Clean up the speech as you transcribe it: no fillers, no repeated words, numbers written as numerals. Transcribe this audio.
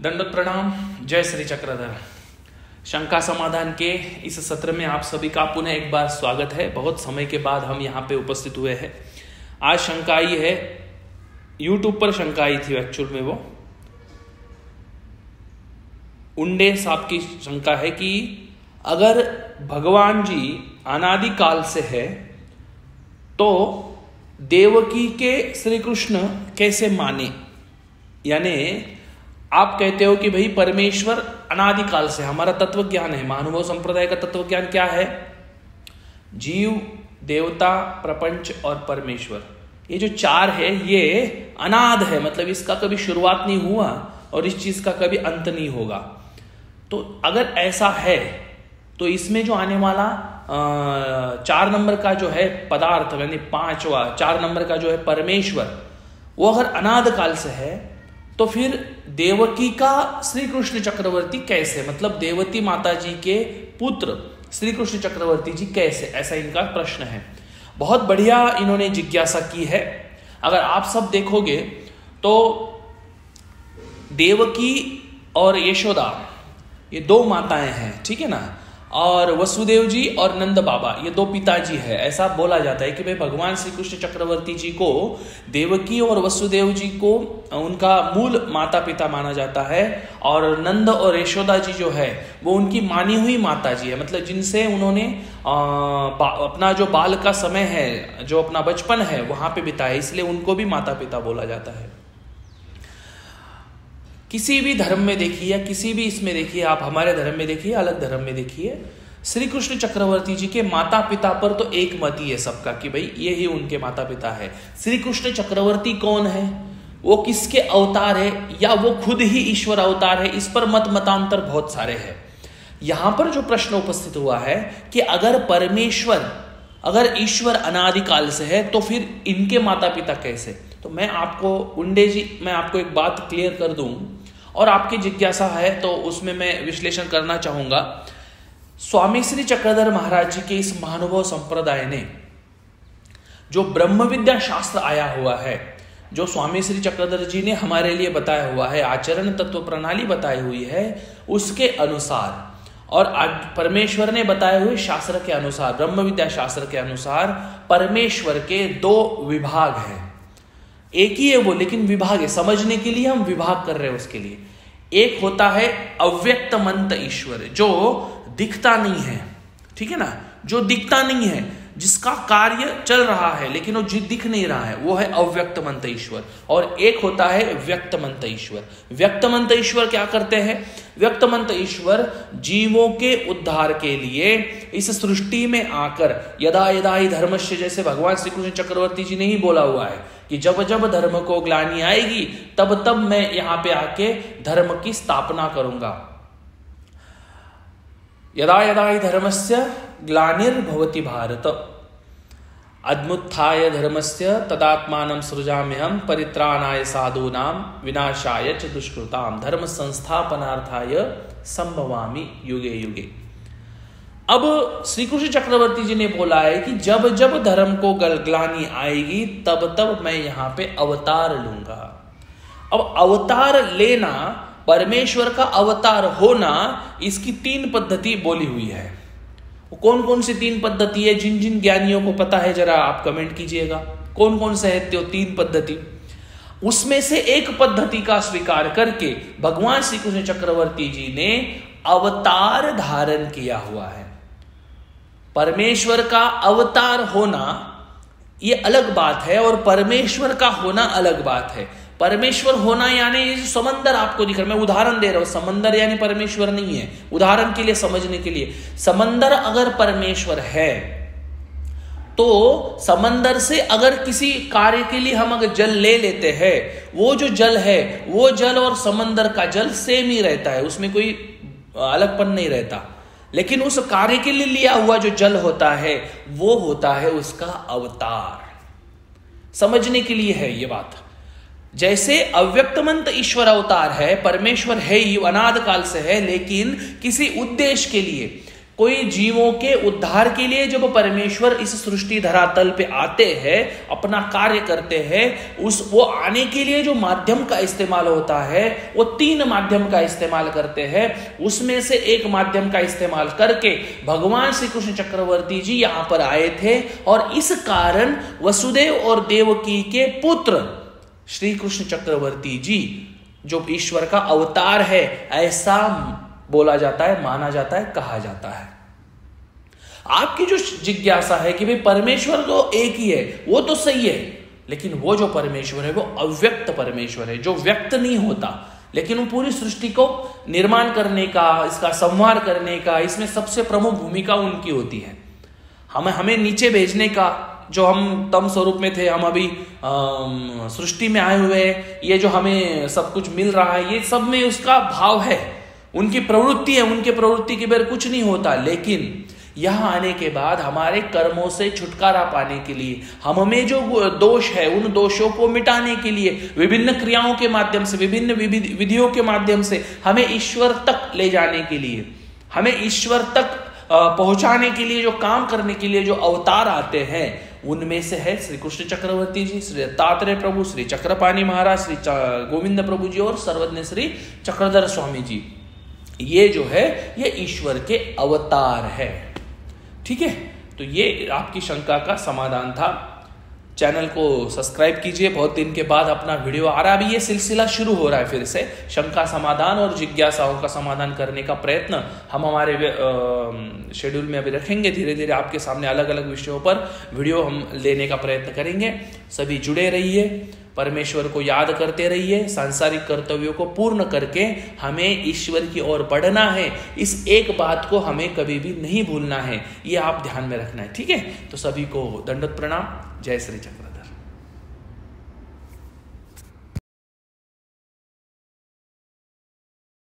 दंडवत प्रणाम। जय श्री चक्रधर। शंका समाधान के इस सत्र में आप सभी का पुनः एक बार स्वागत है। बहुत समय के बाद हम यहाँ पे उपस्थित हुए हैं। आज शंका आई है, YouTube पर शंका आई थी एक्चुअल में, वो उंडे साहब की शंका है कि अगर भगवान जी अनादिकाल से है तो देवकी के श्री कृष्ण कैसे माने। यानी आप कहते हो कि भाई परमेश्वर अनादिकाल से, हमारा तत्व ज्ञान है, महानुभाव संप्रदाय का तत्व ज्ञान क्या है? जीव, देवता, प्रपंच और परमेश्वर, ये जो चार है ये अनाद है, मतलब इसका कभी शुरुआत नहीं हुआ और इस चीज का कभी अंत नहीं होगा। तो अगर ऐसा है तो इसमें जो आने वाला 4 नंबर का जो है पदार्थ, यानी 5वां 4 नंबर का जो है परमेश्वर, वो अगर अनाद काल से है तो फिर देवकी का श्री कृष्ण चक्रवर्ती कैसे, मतलब देवती माता जी के पुत्र श्री कृष्ण चक्रवर्ती जी कैसे, ऐसा इनका प्रश्न है। बहुत बढ़िया इन्होंने जिज्ञासा की है। अगर आप सब देखोगे तो देवकी और यशोदा ये 2 माताएं हैं, ठीक है ना, और वसुदेव जी और नंद बाबा ये 2 पिताजी है। ऐसा बोला जाता है कि भाई भगवान श्री कृष्ण चक्रवर्ती जी को देवकी और वसुदेव जी को उनका मूल माता पिता माना जाता है, और नंद और यशोदा जी जो है वो उनकी मानी हुई माता जी है, मतलब जिनसे उन्होंने अपना जो बाल का समय है, जो अपना बचपन है वहां पे बिताया, इसलिए उनको भी माता पिता बोला जाता है। किसी भी धर्म में देखिए या किसी भी इसमें देखिए, आप हमारे धर्म में देखिए, अलग धर्म में देखिए, श्री कृष्ण चक्रवर्ती जी के माता पिता पर तो एक मत ही है सबका कि भाई ये ही उनके माता पिता है। श्री कृष्ण चक्रवर्ती कौन है, वो किसके अवतार है, या वो खुद ही ईश्वर अवतार है, इस पर मतांतर बहुत सारे हैं। यहां पर जो प्रश्न उपस्थित हुआ है कि अगर ईश्वर अनादिकाल से है तो फिर इनके माता पिता कैसे। तो मैं आपको उंडे जी, मैं आपको एक बात क्लियर कर दूं, और आपकी जिज्ञासा है तो उसमें मैं विश्लेषण करना चाहूंगा। स्वामी श्री चक्रधर महाराज जी के इस महानुभाव संप्रदाय ने जो ब्रह्म विद्या शास्त्र आया हुआ है, जो स्वामी श्री चक्रधर जी ने हमारे लिए बताया हुआ है, आचरण तत्व प्रणाली बताई हुई है, उसके अनुसार और परमेश्वर ने बताए हुए शास्त्र के अनुसार, ब्रह्म विद्या शास्त्र के अनुसार परमेश्वर के 2 विभाग हैं। एक ही है वो, लेकिन विभाग है। समझने के लिए हम विभाग कर रहे हैं उसके लिए। एक होता है अव्यक्त मंत ईश्वर, जो दिखता नहीं है, ठीक है ना, जो दिखता नहीं है, जिसका कार्य चल रहा है लेकिन वो दिख नहीं रहा है, वो है अव्यक्त मंत ईश्वर। और एक होता है व्यक्त मंत ईश्वर। व्यक्त मंत ईश्वर क्या करते हैं? व्यक्त मंत ईश्वर जीवों के उद्धार के लिए इस सृष्टि में आकर यदा यदा ही धर्मस्य, जैसे भगवान श्री कृष्ण चक्रवर्ती जी ने ही बोला हुआ है कि जब जब धर्म को ग्लानि आएगी तब तब मैं यहां पे आके धर्म की स्थापना करूंगा। यदा यदा ही धर्मस्य ग्लानिर्भवति भारत, अद्मुत्थाय धर्मस्य तदात्मानं सृजाम्यहं परित्राणाय साधूनां विनाशाय च दुष्कृतां धर्म संस्थापनार्थाय संभवामि युगे युगे। अब श्री कृष्ण चक्रवर्ती जी ने बोला है कि जब जब धर्म को ग्लानि आएगी तब तब मैं यहां पे अवतार लूंगा। अब अवतार लेना, परमेश्वर का अवतार होना, इसकी 3 पद्धति बोली हुई है। कौन कौन सी 3 पद्धति है? जिन जिन ज्ञानियों को पता है जरा आप कमेंट कीजिएगा, कौन कौन से है त्यो 3 पद्धति। उसमें से एक पद्धति का स्वीकार करके भगवान श्री कृष्ण चक्रवर्ती जी ने अवतार धारण किया हुआ है। परमेश्वर का अवतार होना ये अलग बात है और परमेश्वर का होना अलग बात है। परमेश्वर होना यानी ये जो समंदर आपको दिख रहा है, मैं उदाहरण दे रहा हूं, समंदर यानी परमेश्वर नहीं है, उदाहरण के लिए समझने के लिए। समंदर अगर परमेश्वर है तो समंदर से अगर किसी कार्य के लिए हम अगर जल ले लेते हैं, वो जो जल है वो जल और समंदर का जल सेम ही रहता है, उसमें कोई अलगपन नहीं रहता। लेकिन उस कार्य के लिए लिया हुआ जो जल होता है वो होता है उसका अवतार। समझने के लिए है ये बात। जैसे अव्यक्तमंत ईश्वर अवतार है, परमेश्वर है ही, अनाद काल से है, लेकिन किसी उद्देश्य के लिए कोई जीवों के उद्धार के लिए जब परमेश्वर इस सृष्टि धरातल पे आते हैं, अपना कार्य करते हैं, वो आने के लिए जो माध्यम का इस्तेमाल होता है वो 3 माध्यम का इस्तेमाल करते हैं। उसमें से एक माध्यम का इस्तेमाल करके भगवान श्री कृष्ण चक्रवर्ती जी यहां पर आए थे और इस कारण वसुदेव और देवकी के पुत्र श्री कृष्ण चक्रवर्ती जी जो ईश्वर का अवतार है, ऐसा बोला जाता है, माना जाता है, कहा जाता है। आपकी जो जिज्ञासा है कि भाई परमेश्वर तो एक ही है, वो तो सही है, लेकिन वो जो परमेश्वर है वो अव्यक्त परमेश्वर है, जो व्यक्त नहीं होता, लेकिन वो पूरी सृष्टि को निर्माण करने का, इसका संहार करने का, इसमें सबसे प्रमुख भूमिका उनकी होती है। हमें नीचे भेजने का, जो हम तम स्वरूप में थे, हम अभी सृष्टि में आए हुए हैं, ये जो हमें सब कुछ मिल रहा है, ये सब में उसका भाव है, उनकी प्रवृत्ति है, उनके प्रवृत्ति के बगैर कुछ नहीं होता। लेकिन यहां आने के बाद हमारे कर्मों से छुटकारा पाने के लिए, हम में जो दोष है उन दोषों को मिटाने के लिए विभिन्न क्रियाओं के माध्यम से, विभिन्न विधियों के माध्यम से हमें ईश्वर तक ले जाने के लिए, हमें ईश्वर तक पहुंचाने के लिए, जो काम करने के लिए जो अवतार आते हैं, उनमें से है श्री कृष्ण चक्रवर्ती जी, श्री दत्तात्रेय प्रभु, श्री चक्रपाणी महाराज, श्री गोविंद प्रभु जी और सर्वज्ञ श्री चक्रधर स्वामी जी। ये जो है ये ईश्वर के अवतार है। ठीक है, तो ये आपकी शंका का समाधान था। चैनल को सब्सक्राइब कीजिए, बहुत दिन के बाद अपना वीडियो आ रहा है। अभी ये सिलसिला शुरू हो रहा है फिर से, शंका समाधान और जिज्ञासाओं का समाधान करने का प्रयत्न हम हमारे शेड्यूल में अभी रखेंगे। धीरे धीरे आपके सामने अलग अलग विषयों पर वीडियो हम लेने का प्रयत्न करेंगे। सभी जुड़े रहिए, परमेश्वर को याद करते रहिए, सांसारिक कर्तव्यों को पूर्ण करके हमें ईश्वर की ओर बढ़ना है। इस एक बात को हमें कभी भी नहीं भूलना है, ये आप ध्यान में रखना है। ठीक है, तो सभी को दंडवत प्रणाम। जय श्री चक्र।